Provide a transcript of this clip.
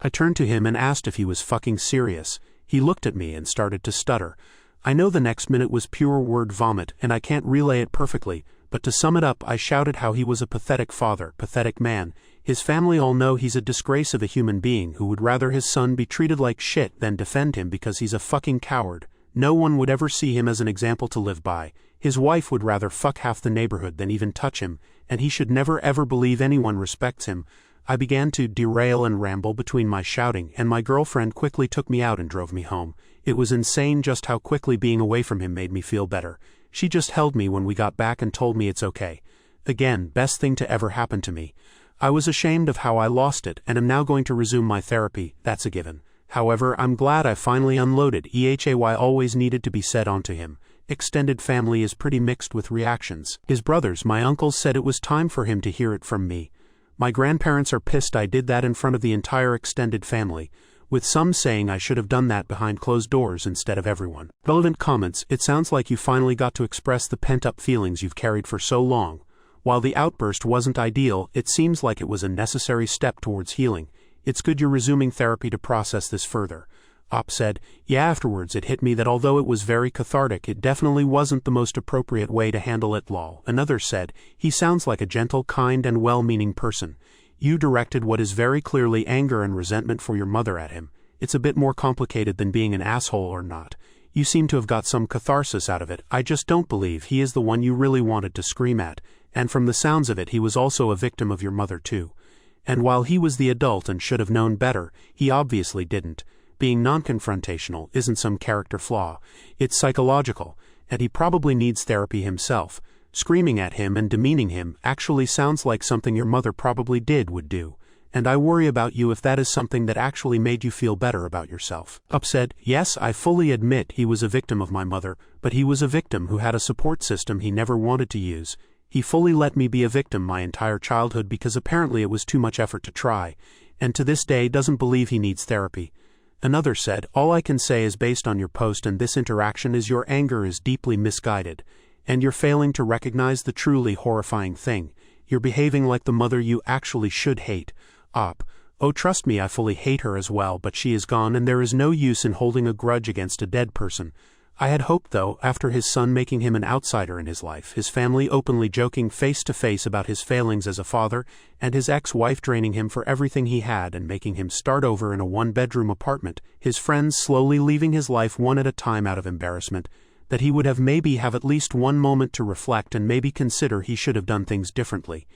I turned to him and asked if he was fucking serious. He looked at me and started to stutter. I know the next minute was pure word vomit, and I can't relay it perfectly, but to sum it up, I shouted how he was a pathetic father, pathetic man. His family all know he's a disgrace of a human being who would rather his son be treated like shit than defend him because he's a fucking coward. No one would ever see him as an example to live by. His wife would rather fuck half the neighborhood than even touch him, and he should never ever believe anyone respects him. I began to derail and ramble between my shouting, and my girlfriend quickly took me out and drove me home. It was insane just how quickly being away from him made me feel better. She just held me when we got back and told me it's okay. Again, best thing to ever happen to me. I was ashamed of how I lost it, and am now going to resume my therapy, that's a given. However, I'm glad I finally unloaded. AITAH always needed to be said onto him. Extended family is pretty mixed with reactions. His brothers, my uncles, said it was time for him to hear it from me. My grandparents are pissed I did that in front of the entire extended family, with some saying I should have done that behind closed doors instead of everyone. Relevant comments: it sounds like you finally got to express the pent-up feelings you've carried for so long. While the outburst wasn't ideal, it seems like it was a necessary step towards healing. It's good you're resuming therapy to process this further. Op said, yeah, afterwards it hit me that although it was very cathartic, it definitely wasn't the most appropriate way to handle it, lol. Another said, he sounds like a gentle, kind and well-meaning person. You directed what is very clearly anger and resentment for your mother at him. It's a bit more complicated than being an asshole or not. You seem to have got some catharsis out of it. I just don't believe he is the one you really wanted to scream at, and from the sounds of it he was also a victim of your mother too. And while he was the adult and should have known better, he obviously didn't. Being non-confrontational isn't some character flaw, it's psychological, and he probably needs therapy himself. Screaming at him and demeaning him actually sounds like something your mother probably would do, and I worry about you if that is something that actually made you feel better about yourself. Up said, yes, I fully admit he was a victim of my mother, but he was a victim who had a support system he never wanted to use. He fully let me be a victim my entire childhood because apparently it was too much effort to try, and to this day doesn't believe he needs therapy. Another said, all I can say is based on your post and this interaction is your anger is deeply misguided, and you're failing to recognize the truly horrifying thing. You're behaving like the mother you actually should hate. Op, oh trust me, I fully hate her as well, but she is gone and there is no use in holding a grudge against a dead person. I had hoped though, after his son making him an outsider in his life, his family openly joking face to face about his failings as a father, and his ex-wife draining him for everything he had and making him start over in a one-bedroom apartment, his friends slowly leaving his life one at a time out of embarrassment, that he would have maybe have at least one moment to reflect and maybe consider he should have done things differently.